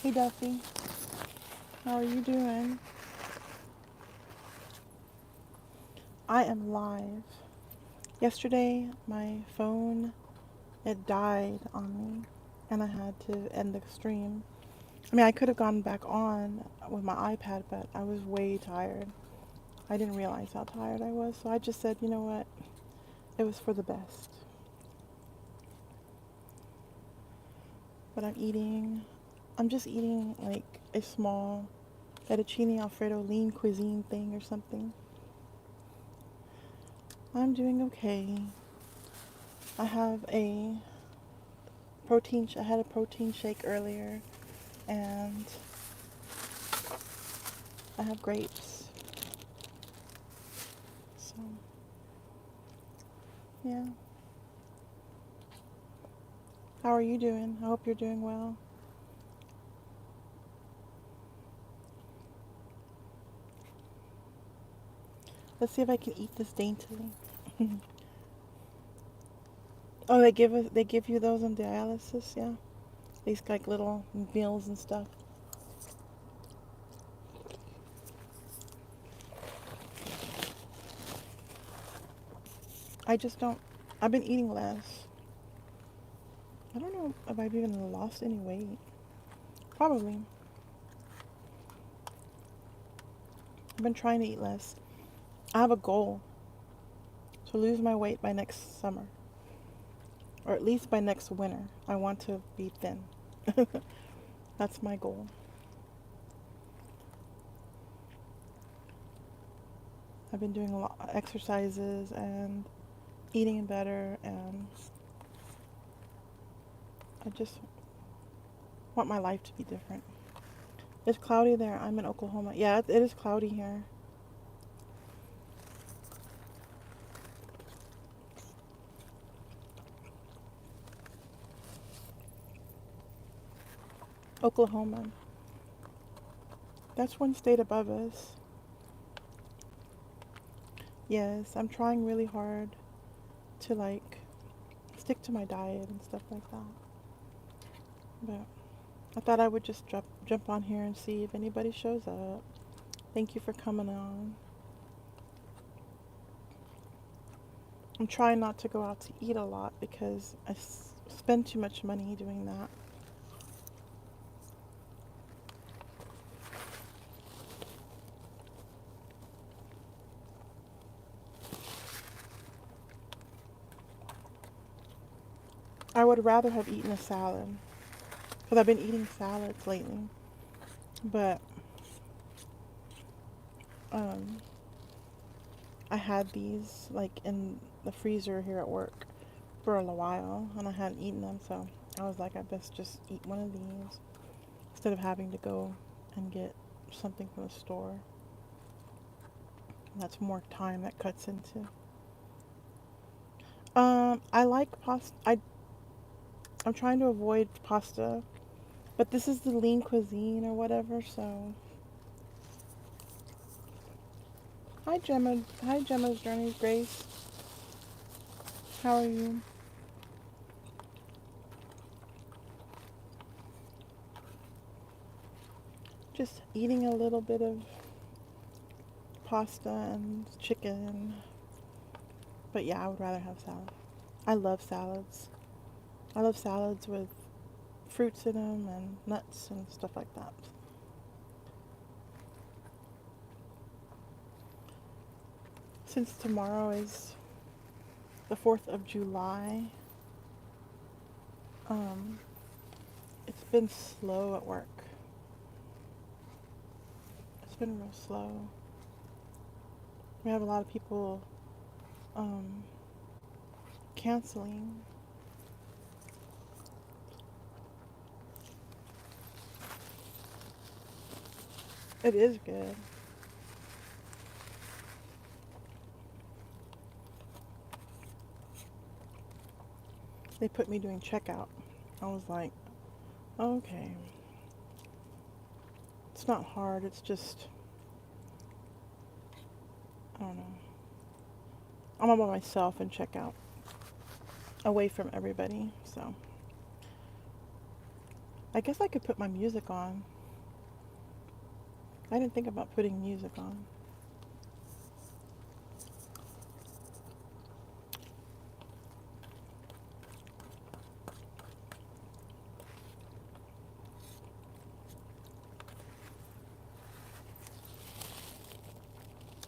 Hey Duffy, how are you doing? I am live. Yesterday, my phone, it died on me, and I had to end the stream. I mean, I could have gone back on with my iPad, but I was way tired. I didn't realize how tired I was, so I just said, you know what? It was for the best. But I'm just eating like a small fettuccine alfredo lean cuisine thing or something. I'm doing okay. I have a I had a protein shake earlier, and I have grapes. So, yeah. How are you doing? I hope you're doing well. Let's see if I can eat this daintily. Oh, they give you those on dialysis, yeah. These like little meals and stuff. I just don't. I've been eating less. I don't know if I've even lost any weight. Probably. I've been trying to eat less. I have a goal to lose my weight by next summer, or at least by next winter. I want to be thin. That's my goal. I've been doing a lot of exercises and eating better, and I just want my life to be different. It's cloudy there. I'm in Oklahoma. Yeah, it is cloudy here. Oklahoma. That's one state above us. Yes, I'm trying really hard to like stick to my diet and stuff like that. But I thought I would just jump on here and see if anybody shows up. Thank you for coming on. I'm trying not to go out to eat a lot because I spend too much money doing that. I would rather have eaten a salad because I've been eating salads lately. But um, I had these like in the freezer here at work for a while, and I hadn't eaten them, so I was like, I best just eat one of these instead of having to go and get something from the store. That's more time that cuts into. I like pasta. I'm trying to avoid pasta, but this is the lean cuisine or whatever. So, hi Gemma. Hi Gemma's Journey Grace. How are you? Just eating a little bit of pasta and chicken. But yeah, I would rather have salad. I love salads. I love salads with fruits in them and nuts and stuff like that. Since tomorrow is the 4th of July, um, it's been slow at work. It's been real slow. We have a lot of people um, canceling. It is good. They put me doing checkout. I was like, okay. It's not hard. It's just, I don't know. I'm all by myself in checkout, away from everybody. So I guess I could put my music on. I didn't think about putting music on.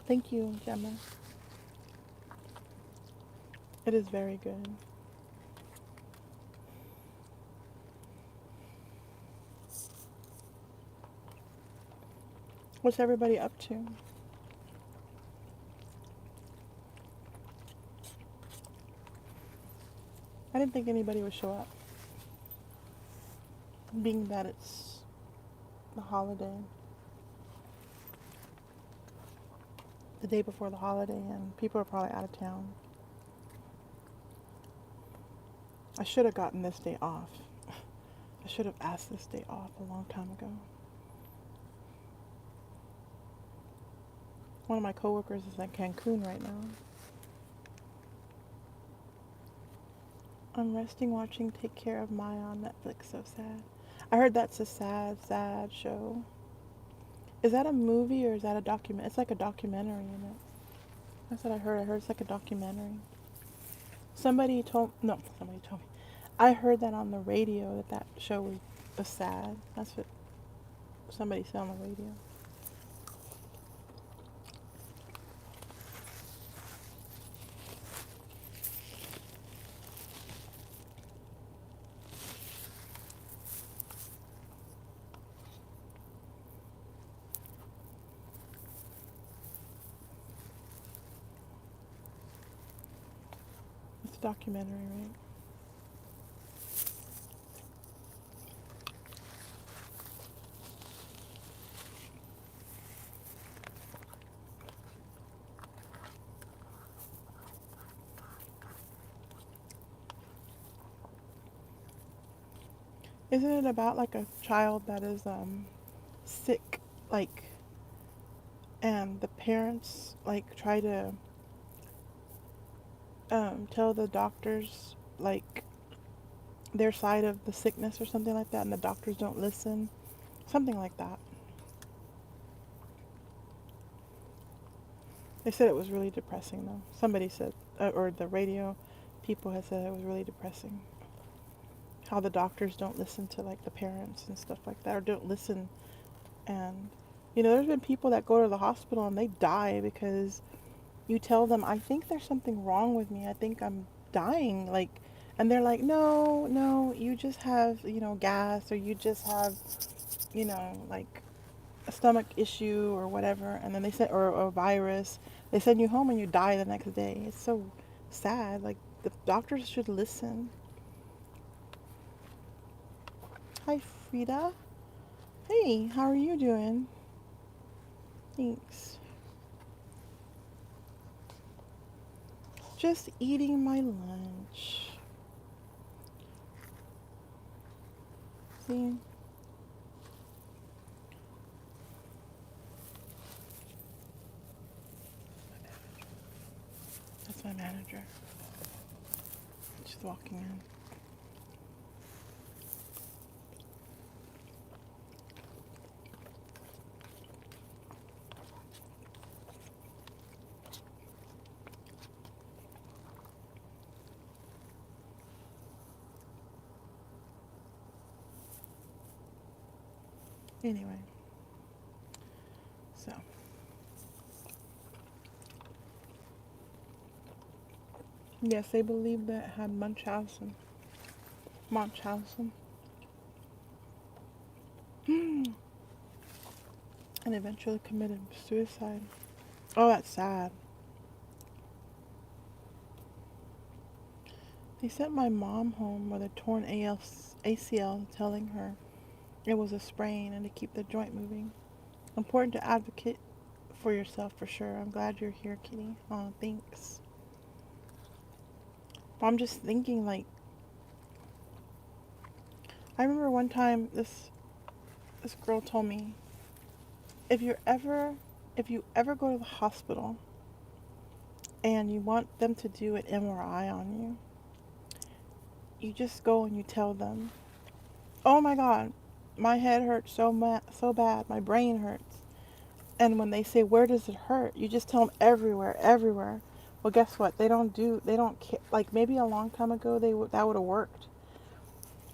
Thank you, Gemma. It is very good. What's everybody up to? I didn't think anybody would show up, being that it's the holiday, the day before the holiday, and people are probably out of town. I should have gotten this day off. I should have asked this day off a long time ago. One of my coworkers is in Cancun right now. I'm resting watching Take Care of Maya on Netflix. So sad. I heard that's a sad, sad show. Is that a movie or is that a document? It's like a documentary in it. That's what I heard. I heard it's like a documentary. Somebody told, no, somebody told me. I heard that on the radio that that show was sad. That's what somebody said on the radio. It's a documentary, right? Isn't it about like a child that is sick, like, and the parents like try to tell the doctors like their side of the sickness or something like that, and the doctors don't listen, something like that. They said it was really depressing though. Somebody said, or the radio people had said it was really depressing. How the doctors don't listen to like the parents and stuff like that, or don't listen. And there's been people that go to the hospital and they die because you tell them, I think there's something wrong with me. I think I'm dying. Like, and they're like, no, no, you just have, gas, or you just have, like a stomach issue or whatever. And then they said, or a virus. They send you home and you die the next day. It's so sad. Like, the doctors should listen. Hi, Frida. Hey, how are you doing? Thanks. Just eating my lunch. See? That's my manager. She's walking in. Anyway, so yes, they believe that it had Munchausen, and eventually committed suicide. Oh, that's sad. They sent my mom home with a torn ACL, telling her it was a sprain and to keep the joint moving. Important to advocate for yourself for sure. I'm glad you're here, Kitty. Oh, thanks. But I'm just thinking, like, I remember one time this girl told me, if you ever go to the hospital and you want them to do an MRI on you, you just go and you tell them, Oh my God, my head hurts so bad. My brain hurts. And when they say, where does it hurt? You just tell them everywhere, everywhere. Well, guess what? They don't care. Like maybe a long time ago, that would have worked.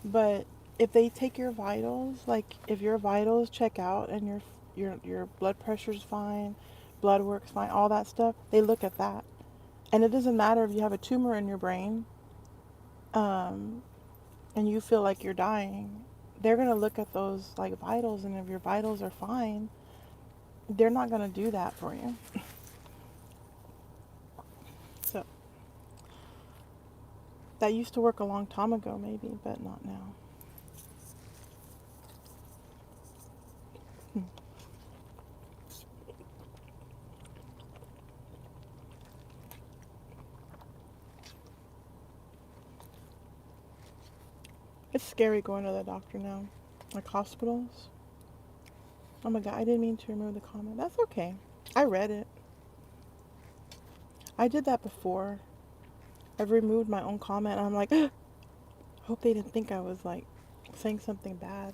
But if they take your vitals, like if your vitals check out and your blood pressure's fine, blood work's fine, all that stuff, they look at that. And it doesn't matter if you have a tumor in your brain, um, and you feel like you're dying. They're gonna look at those like vitals, and if your vitals are fine, they're not gonna do that for you. So that used to work a long time ago, maybe, but not now. Hmm. It's scary going to the doctor now, like hospitals. Oh my God, I didn't mean to remove the comment. That's okay. I read it. I did that before. I've removed my own comment. And I'm like, hope they didn't think I was like saying something bad.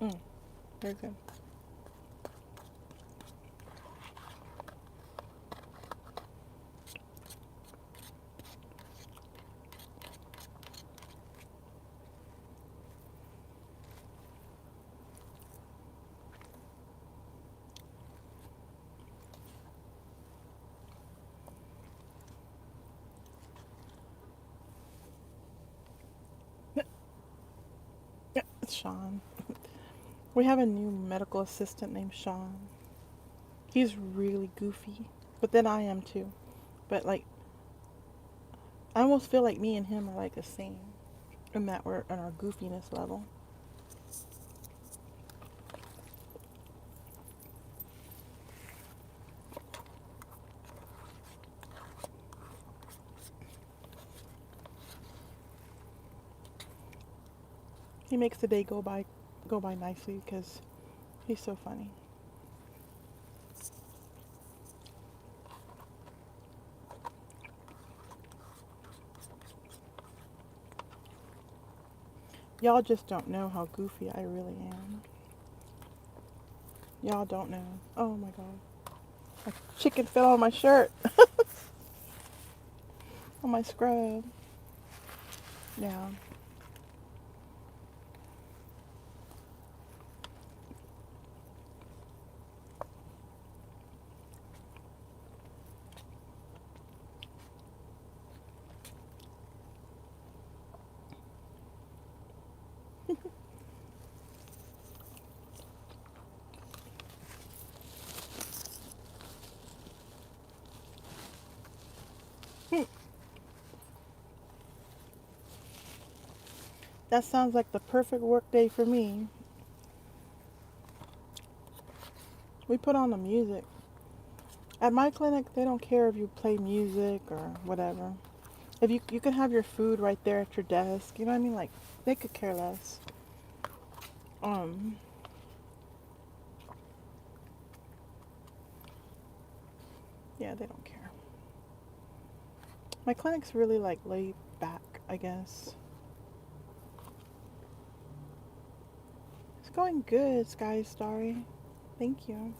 Mm, very good. It's Sean. We have a new medical assistant named Sean. He's really goofy, but then I am too. But like, I almost feel like me and him are like the same, in that we're on our goofiness level. He makes the day go by nicely because he's so funny. Y'all just don't know how goofy I really am. Y'all don't know. Oh my God. A chicken fell on my shirt. On my scrub. Yeah. That sounds like the perfect work day for me. We put on the music. At my clinic, they don't care if you play music or whatever. If you can have your food right there at your desk, you know what I mean? Like they could care less. Um, yeah, they don't care. My clinic's really like laid back, I guess. It's going good, Sky Starry. Thank you.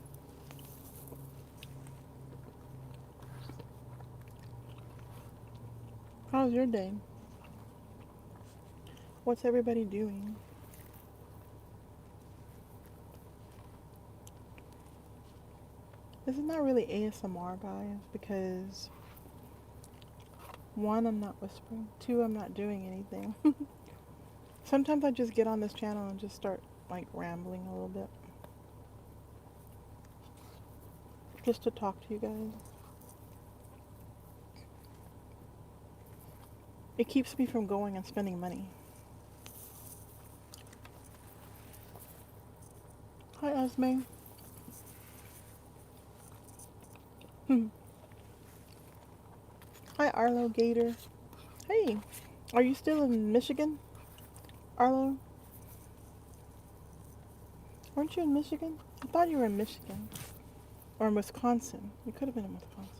How's your day? What's everybody doing? This is not really ASMR, guys, because one, I'm not whispering. Two, I'm not doing anything. Sometimes I just get on this channel and just start like rambling a little bit. Just to talk to you guys. It keeps me from going and spending money. Hi, Esme. Hi, Arlo Gator. Hey, are you still in Michigan, Arlo? Weren't you in Michigan? I thought you were in Michigan. Or in Wisconsin. You could have been in Wisconsin.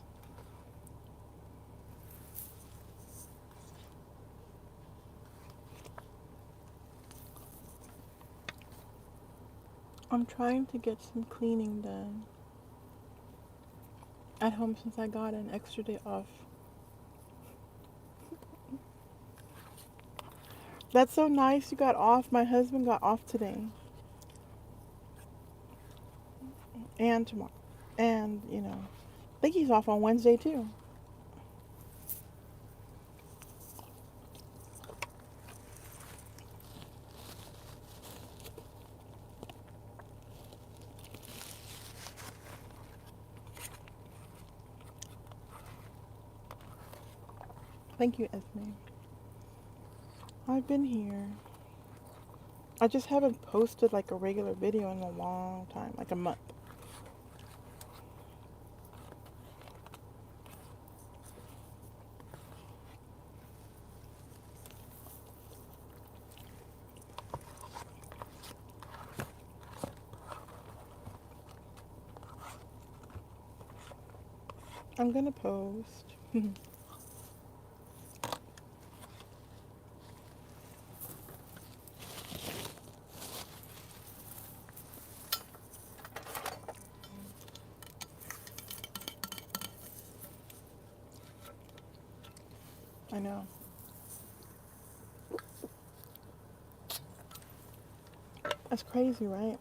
I'm trying to get some cleaning done at home since I got an extra day off. That's so nice you got off. My husband got off today and tomorrow. And, I think he's off on Wednesday too. Thank you, Esme. I've been here. I just haven't posted like a regular video in a long time, like a month. I'm gonna post. I know. That's crazy, right?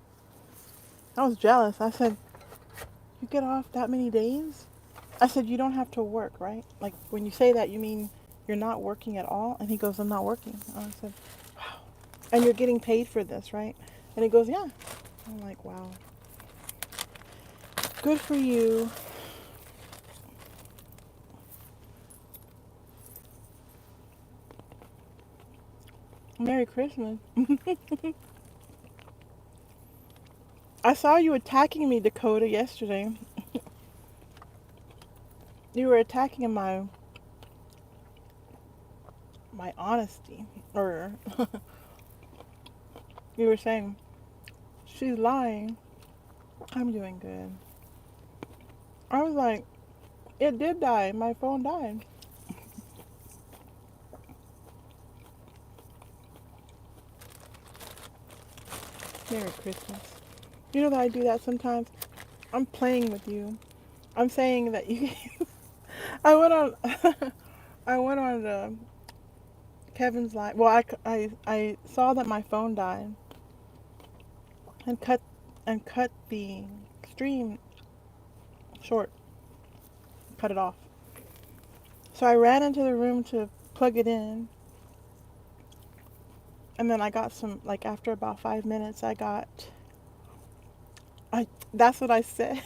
I was jealous. I said, "You get off that many days?" I said, "You don't have to work, right? Like when you say that, you mean you're not working at all?" And he goes, "I'm not working." I said, "Wow." And you're getting paid for this, right? And he goes, "Yeah." I'm like, "Wow. Good for you." Merry Christmas. I saw you attacking me, Dakota, yesterday. You were attacking my honesty, or you were saying she's lying. I'm doing good. I was like, it did die. My phone died. Merry Christmas. You know that I do that sometimes. I'm playing with you. I'm saying that you. I went on. I went on Kevin's live. Well, I saw that my phone died and cut the stream short. Cut it off. So I ran into the room to plug it in, and then I got some. Like after about 5 minutes, I got. I. That's what I said.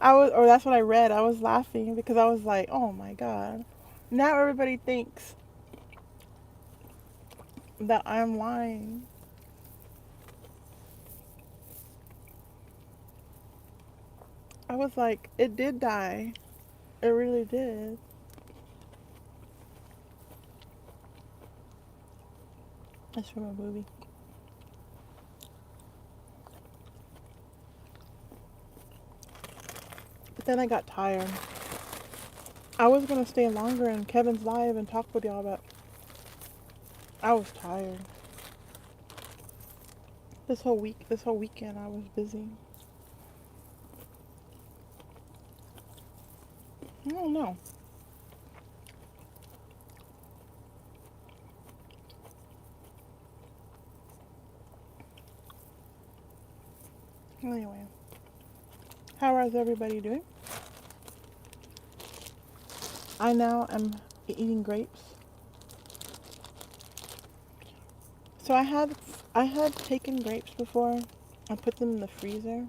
Or that's what I read. I was laughing because I was like, oh my God. Now everybody thinks that I'm lying. I was like, it did die. It really did. That's from a movie. But then I got tired. I was gonna stay longer in Kevin's live and talk with y'all, but I was tired. This whole weekend, I was busy. I don't know. Anyway, how is everybody doing? I now am eating grapes. So I had taken grapes before and put them in the freezer.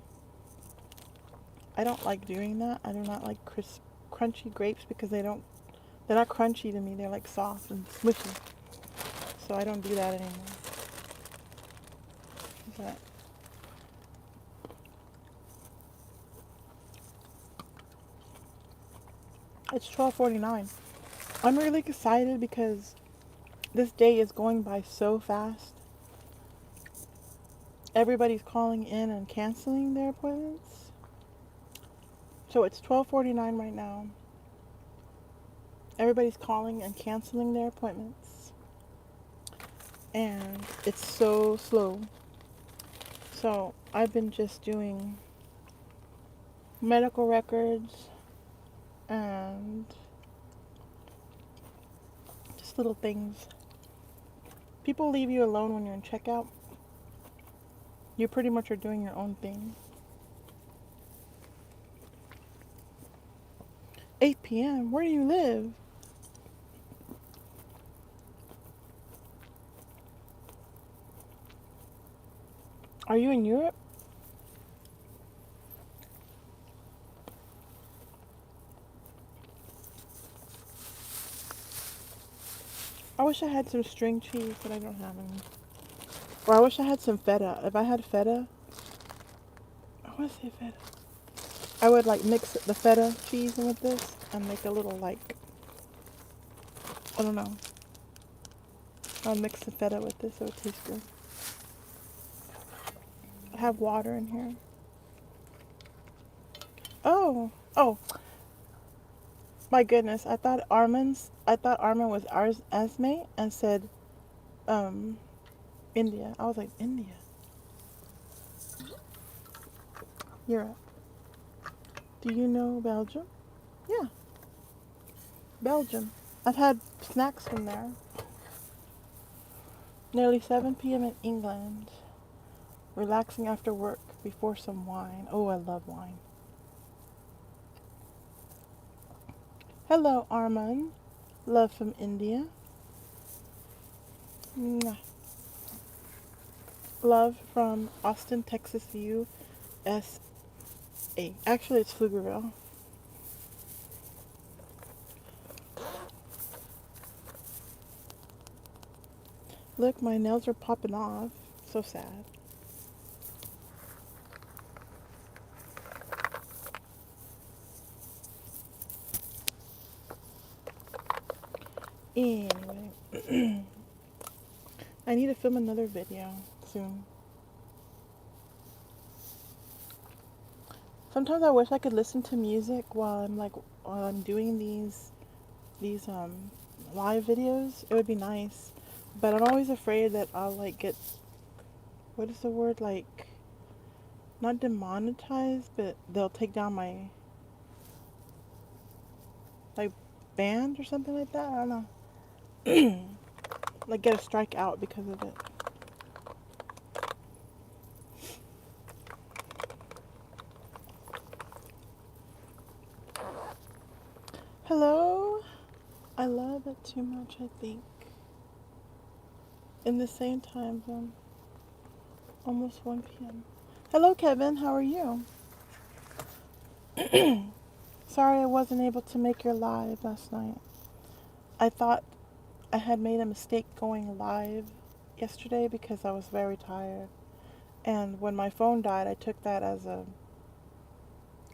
I don't like doing that. I do not like crisp, crunchy grapes because they're not crunchy to me. They're like soft and smushy. So I don't do that anymore. But it's 12:49. I'm really excited because this day is going by so fast. Everybody's calling in and canceling their appointments. So it's 12:49 right now. Everybody's calling and canceling their appointments. And it's so slow. So I've been just doing medical records and just little things. People leave you alone when you're in checkout. You pretty much are doing your own thing. 8 p.m. Where do you live? Are you in Europe? I wish I had some string cheese, but I don't have any. Or I wish I had some feta. If I had feta, I want to say feta. I would like mix the feta cheese in with this and make a little like, I don't know. I'll mix the feta with this so it tastes good. I have water in here. Oh, my goodness. I thought Armin was ours Esme and said, um, India. I was like, India? Europe. Do you know Belgium? Yeah, Belgium. I've had snacks from there. Nearly 7 p.m. in England. Relaxing after work before some wine. Oh, I love wine. Hello, Arman. Love from India. Mwah. Love from Austin, Texas, USA. Actually, it's Pflugerville. Look, my nails are popping off. So sad. Anyway, I need to film another video soon. Sometimes I wish I could listen to music while I'm doing these live videos. It would be nice, but I'm always afraid that I'll like get, what is the word, like, not demonetized, but they'll take down my like band or something like that. I don't know. Like get a strike out because of it. Hello? I love it too much, I think. In the same time zone. Almost 1 p.m. Hello, Kevin. How are you? Sorry I wasn't able to make your live last night. I thought I had made a mistake going live yesterday because I was very tired. And when my phone died, I took that as a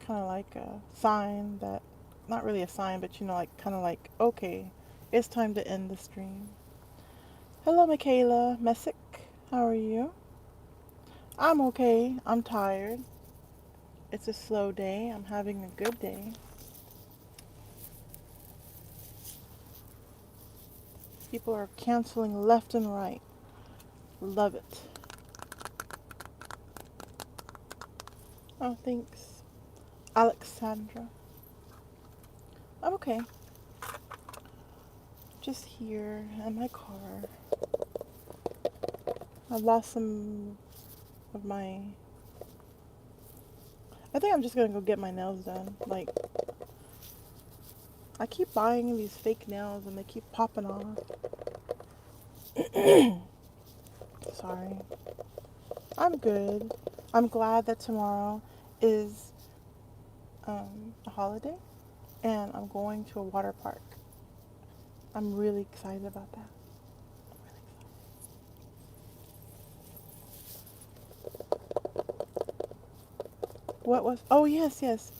kind of like a sign that, not really a sign, but like kind of like, okay, it's time to end the stream. Hello, Michaela Messick. How are you? I'm okay. I'm tired. It's a slow day. I'm having a good day. People are canceling left and right. Love it. Oh, thanks. Alexandra. I'm okay. Just here in my car. I've lost some of my... I think I'm just gonna go get my nails done. Like, I keep buying these fake nails and they keep popping off. Sorry. I'm good. I'm glad that tomorrow is a holiday and I'm going to a water park. I'm really excited about that. What was... Oh, yes, yes.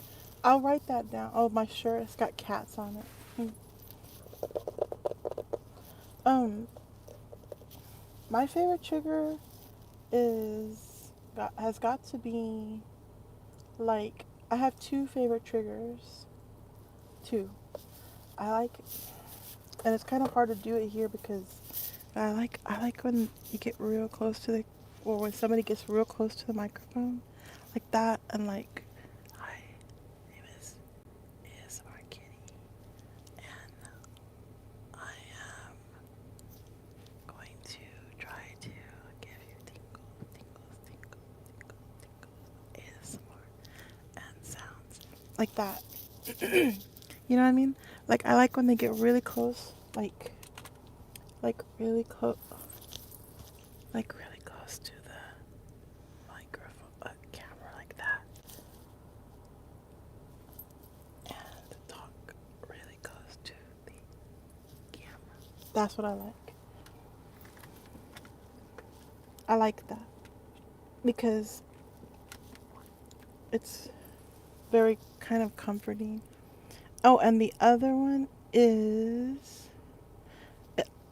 I'll write that down. Oh, my shirt. It's got cats on it. Um, my favorite trigger has got to be, like, I have two favorite triggers. Two. I like, and it's kind of hard to do it here because I like when you get real close to the or when somebody gets real close to the microphone, like that, and like, hi, my name is our kitty, and I am going to try to give you tingles, tingles, tingles, tingles, tingles, ASMR, and sounds like that. You know what I mean? Like I like when they get really close, like really close, like really close to the microphone, camera, like that, and talk really close to the camera. That's what I like. I like that because it's very kind of comforting. Oh, and the other one is,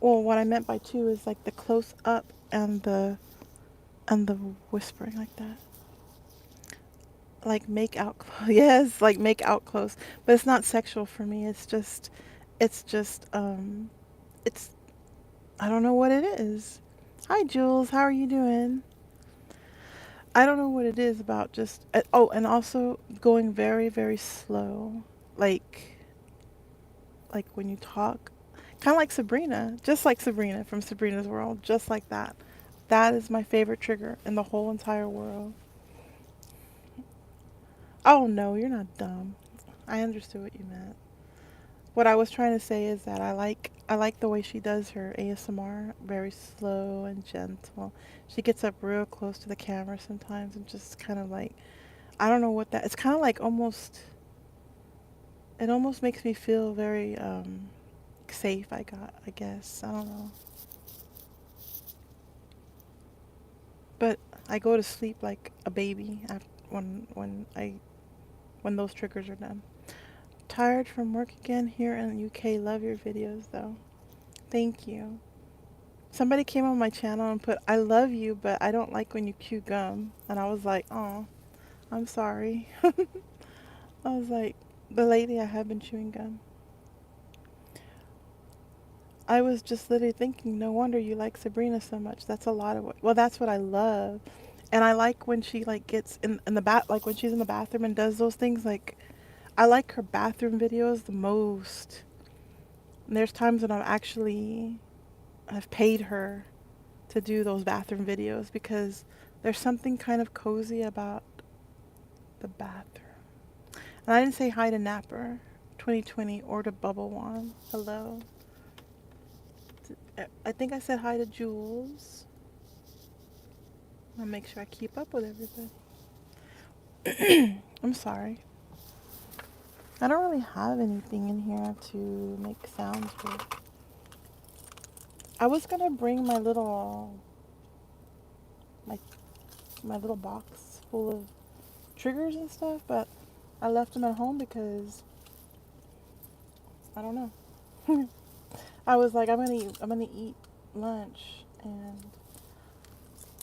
well, what I meant by two is like the close up and the whispering like that. Like make out close. Yes, like make out close. But it's not sexual for me. It's just it's I don't know what it is. Hi Jules, how are you doing? I don't know what it is about just oh, and also going very very slow. Like like when you talk, kind of like Sabrina, just like Sabrina from Sabrina's World, just like that. That is my favorite trigger in the whole entire world. Oh no, you're not dumb. I understood what you meant. What I was trying to say is that I like the way she does her ASMR, very slow and gentle. She gets up real close to the camera sometimes and just kind of like, I don't know what that. It's kind of like almost, it almost makes me feel very safe. I guess. I don't know. But I go to sleep like a baby after, when those triggers are done. Tired from work again here in the UK. Love your videos though. Thank you. Somebody came on my channel and put, I love you, but I don't like when you chew gum. And I was like, oh, I'm sorry. I was like, but lately I have been chewing gum. I was just literally thinking, no wonder you like Sabrina so much. That's a lot of what, well, that's what I love. And I like when she like gets in the bath, like when she's in the bathroom and does those things. Like, I like her bathroom videos the most. And there's times when I've paid her to do those bathroom videos because there's something kind of cozy about the bathroom. And I didn't say hi to Napper 2020 or to Bubble One. Hello. I think I said hi to Jules. I'll make sure I keep up with everybody. I'm sorry. I don't really have anything in here to make sounds with. I was gonna bring my my little box full of triggers and stuff, but I left them at home because I don't know. I was like, I'm gonna eat lunch, and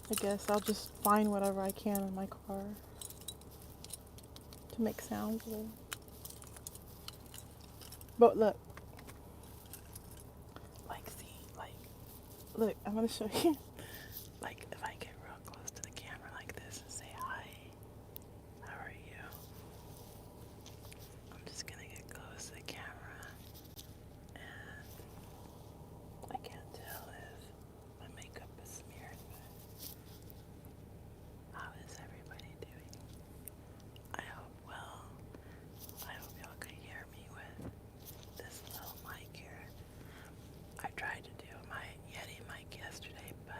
I guess I'll just find whatever I can in my car to make sounds with. But look, like, see, like, look, I'm gonna show you. Like, if I get real close to the camera like this and say hi, how are you? I'm just gonna get close to the camera, and I can't tell if my makeup is smeared, but how is everybody doing? I hope well. I hope y'all can hear me with this little mic here. I tried to do my Yeti mic yesterday, but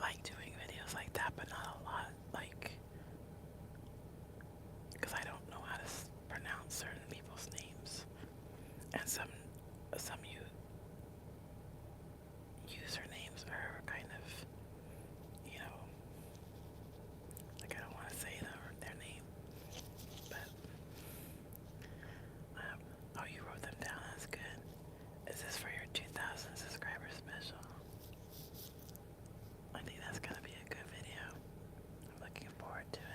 like doing videos like that, but not a lot. Like, because I don't know how to pronounce certain people's names, and some usernames are kind of, you know, like I don't want to say their name, but oh, you wrote them down. That's good. Is this for your 2,000 subscriber special? I think that's gonna be a good video. I'm looking forward to it.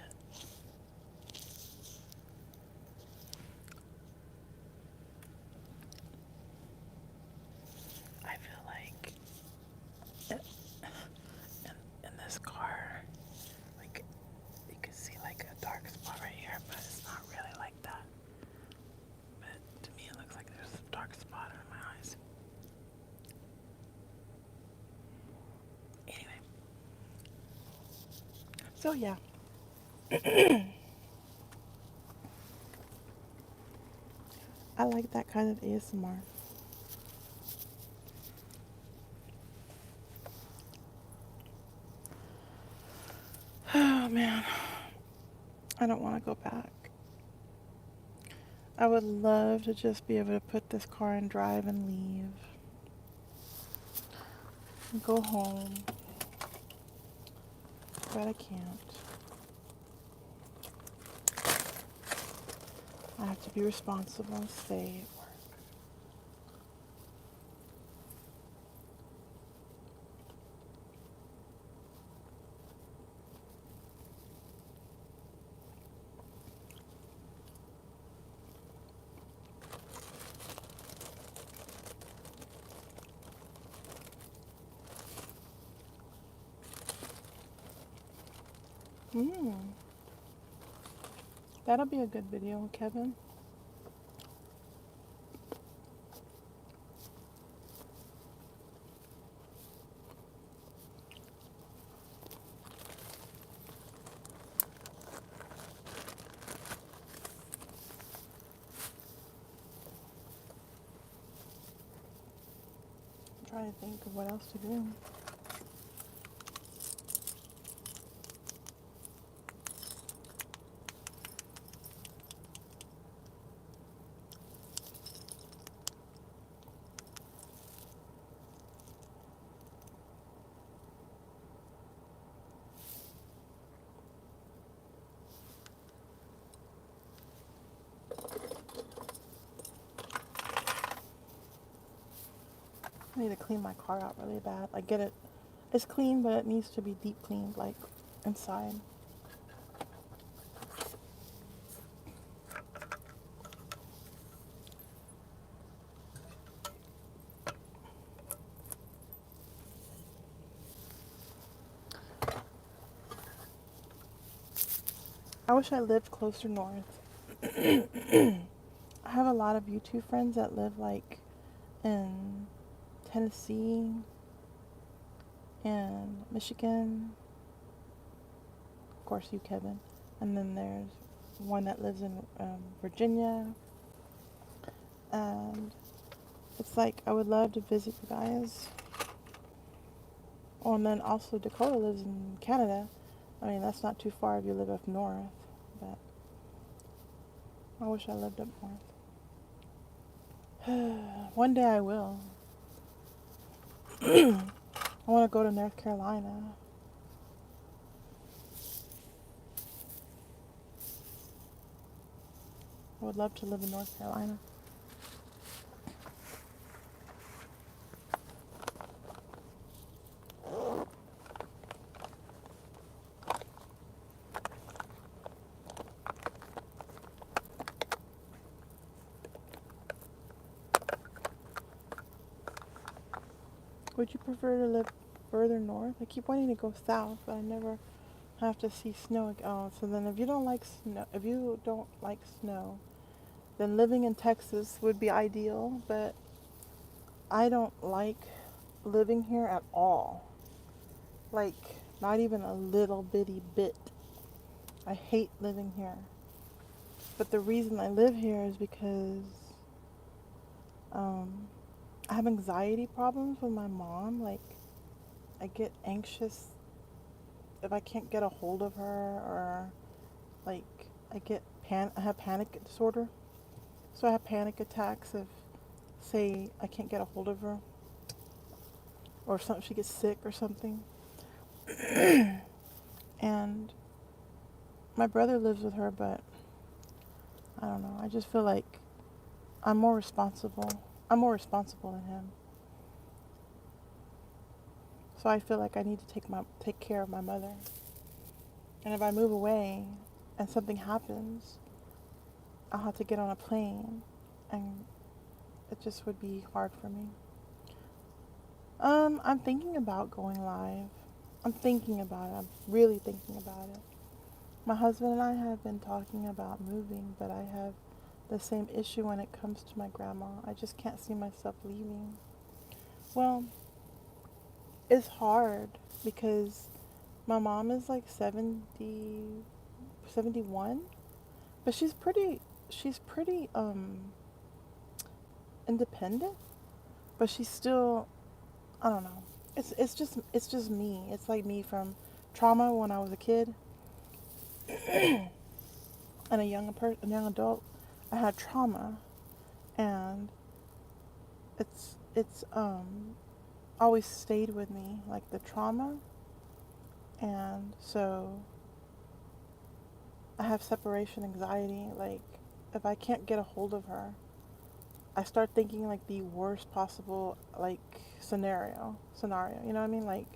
I feel like in this car, like you can see like a dark spot right here, but it's not really like that. But to me, it looks like there's a dark spot in my eyes. Anyway, so yeah. I like that kind of ASMR. Oh man, I don't want to go back. I would love to just be able to put this car in drive and leave. And go home. But I can't. I have to be responsible and stay at work. Hmm. That'll be a good video, Kevin. I'm trying to think of what else to do. I need to clean my car out really bad. I get it. It's clean, but it needs to be deep cleaned, like inside. I wish I lived closer north. I have a lot of YouTube friends that live like in Tennessee and Michigan. Of course, you, Kevin. And then there's one that lives in Virginia. And it's like I would love to visit you guys. Oh, and then also Dakota lives in Canada. I mean, that's not too far if you live up north. But I wish I lived up north. One day I will. I want to go to North Carolina. I would love to live in North Carolina. Would you prefer to live further north? I keep wanting to go south, but I never have to see snow. Oh, so then if you don't like snow, then living in Texas would be ideal, but I don't like living here at all. Like, not even a little bitty bit. I hate living here. But the reason I live here is because I have anxiety problems with my mom. Like, I get anxious if I can't get a hold of her, or like I have panic disorder. So I have panic attacks if, say, I can't get a hold of her, or if something, she gets sick or something. And my brother lives with her, but I don't know. I just feel like I'm more responsible. I'm more responsible than him. So I feel like I need to take care of my mother. And if I move away and something happens, I'll have to get on a plane, and it just would be hard for me. I'm thinking about going live. I'm thinking about it. I'm really thinking about it. My husband and I have been talking about moving, but I have the same issue when it comes to my grandma. I just can't see myself leaving. Well, it's hard because my mom is like 70, 71, but she's pretty independent, but she's still, I don't know. It's just me. It's like me from trauma when I was a kid and a young adult. I had trauma, and it's always stayed with me, like the trauma. And so I have separation anxiety. Like, if I can't get a hold of her, I start thinking like the worst possible, like, scenario. You know what I mean? Like,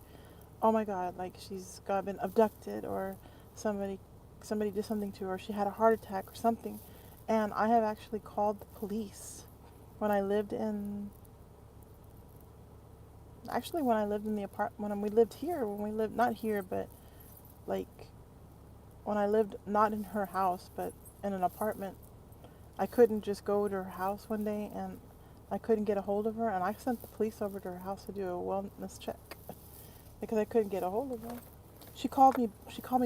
oh my God, like she's got been abducted, or somebody somebody did something to her, or she had a heart attack or something. And I have actually called the police when I lived in when I lived in the apartment, when we lived not here, but like when I lived not in her house but in an apartment. I couldn't just go to her house one day, and I couldn't get a hold of her, and I sent the police over to her house to do a wellness check because I couldn't get a hold of her. She called me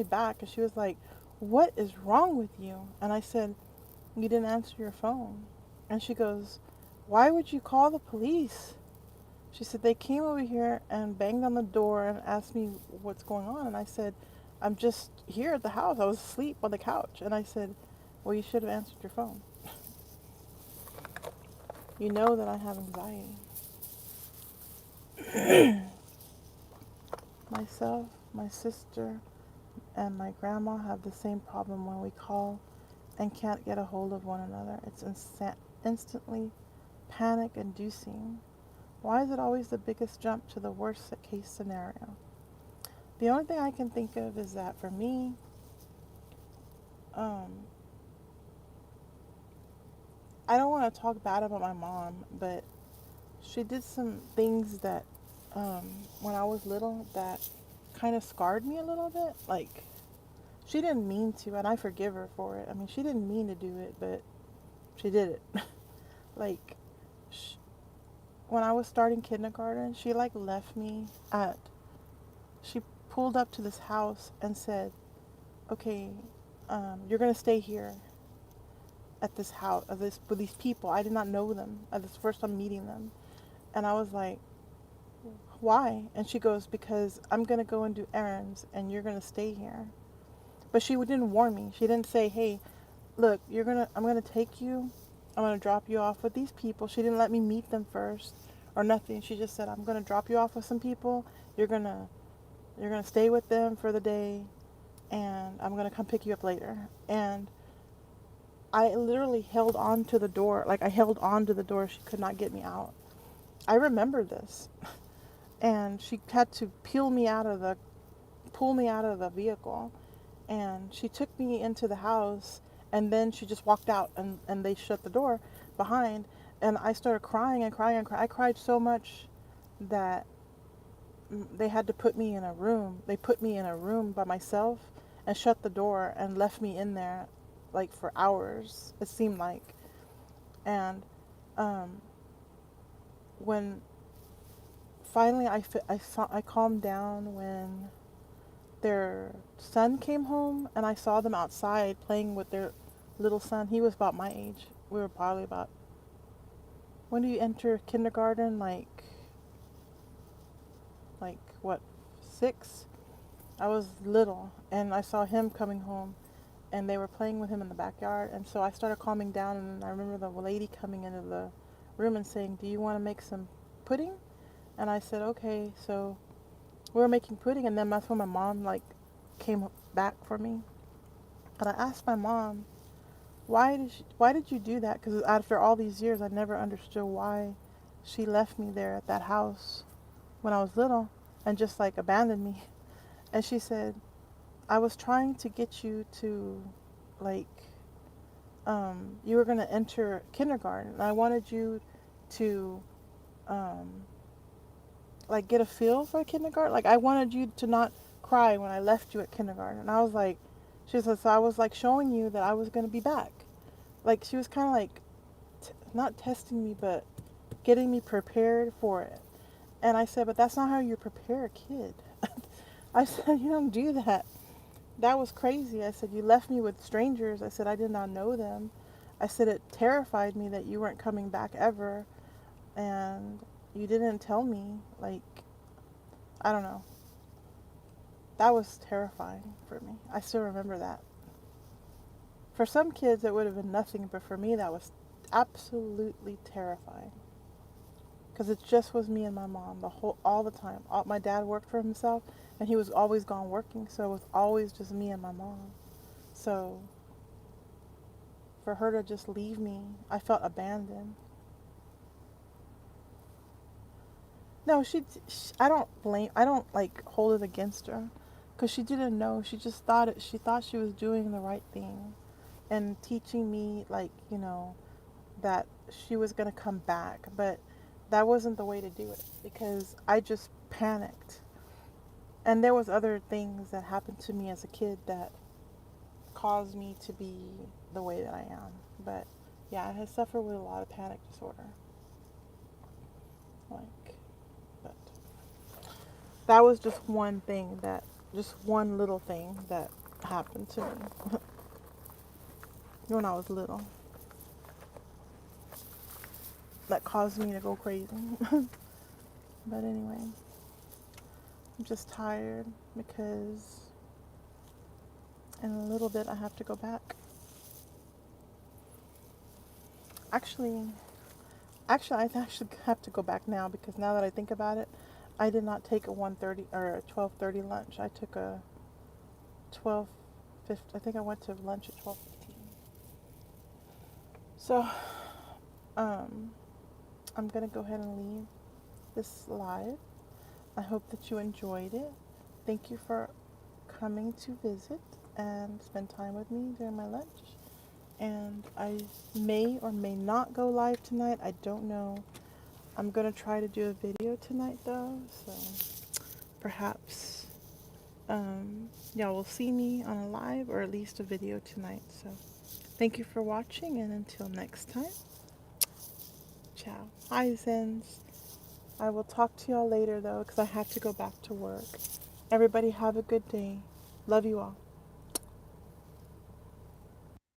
back, and she was like, "What is wrong with you?" And I said, "You didn't answer your phone." And she goes, "Why would you call the police?" She said, "They came over here and banged on the door and asked me what's going on." And I said, "I'm just here at the house. I was asleep on the couch." And I said, "Well, you should have answered your phone. You know that I have anxiety." Myself, my sister, and my grandma have the same problem when we call and can't get a hold of one another. It's instantly panic inducing. Why is it always the biggest jump to the worst case scenario? The only thing I can think of is that for me, um, I don't want to talk bad about my mom, but she did some things that, when I was little, that kind of scarred me a little bit. Like, she didn't mean to, and I forgive her for it. I mean, she didn't mean to do it, but she did it. Like, sh- when I was starting kindergarten, she like left me at. She pulled up to this house and said, "Okay, you're gonna stay here at this house, with these people." I did not know them. This first time meeting them, and I was like, "Why?" And she goes, "Because I'm gonna go and do errands, and you're gonna stay here." But she didn't warn me. She didn't say, "Hey, look, I'm gonna take you. I'm gonna drop you off with these people." She didn't let me meet them first or nothing. She just said, "I'm gonna drop you off with some people. You're gonna you're gonna stay with them for the day, and I'm gonna come pick you up later." And I literally held on to the door. Like, I held on to the door. She could not get me out. I remember this. And she had to pull me out of the vehicle, and she took me into the house, and then she just walked out, and they shut the door behind. And I started crying and crying and crying. I cried so much that they had to put me in a room. They put me in a room by myself and shut the door and left me in there like for hours, it seemed like. And um, when finally I calmed down when their son came home, and I saw them outside playing with their little son. He was about my age. We were probably about, when do you enter kindergarten? Like what, 6? I was little, and I saw him coming home, and they were playing with him in the backyard. And so I started calming down, and I remember the lady coming into the room and saying, "Do you want to make some pudding?" And I said, "Okay." So we were making pudding, and then that's when my mom like came back for me. And I asked my mom, why did you do that? Because after all these years, I never understood why she left me there at that house when I was little and just like abandoned me. And she said, I was trying to get you to like you were going to enter kindergarten, and I wanted you to um, like get a feel for kindergarten. Like I wanted you to not cry when I left you at kindergarten. And I was like, she said, so I was like showing you that I was going to be back. Like she was kind of like not testing me, but getting me prepared for it. And I said, but that's not how you prepare a kid. I said, you don't do that. That was crazy. I said, you left me with strangers. I said, I did not know them. I said, it terrified me that you weren't coming back ever. And you didn't tell me. Like, I don't know. That was terrifying for me. I still remember that. For some kids, it would have been nothing, but for me, that was absolutely terrifying. Because it just was me and my mom all the time. My dad worked for himself, and he was always gone working, so it was always just me and my mom. So for her to just leave me, I felt abandoned. No, I don't blame. I don't like hold it against her, because she didn't know. She just thought it. She thought she was doing the right thing, and teaching me like that she was gonna come back, but that wasn't the way to do it because I just panicked. And there was other things that happened to me as a kid that caused me to be the way that I am. But yeah, I had suffered with a lot of panic disorder. Like, but that was just one thing just one little thing that happened to me when I was little that caused me to go crazy. But anyway, I'm just tired because in a little bit I have to go back. Actually, I actually have to go back now because now that I think about it, I did not take a 1:30 or a 12:30 lunch. I took a 12:50. I think I went to lunch at 12:15. So, um, I'm gonna go ahead and leave this live. I hope that you enjoyed it. Thank you for coming to visit and spend time with me during my lunch. And I may or may not go live tonight. I don't know. I'm going to try to do a video tonight though. So perhaps y'all will see me on a live or at least a video tonight. So thank you for watching, and until next time, ciao. Hi, Zens. I will talk to y'all later though because I have to go back to work. Everybody have a good day. Love you all.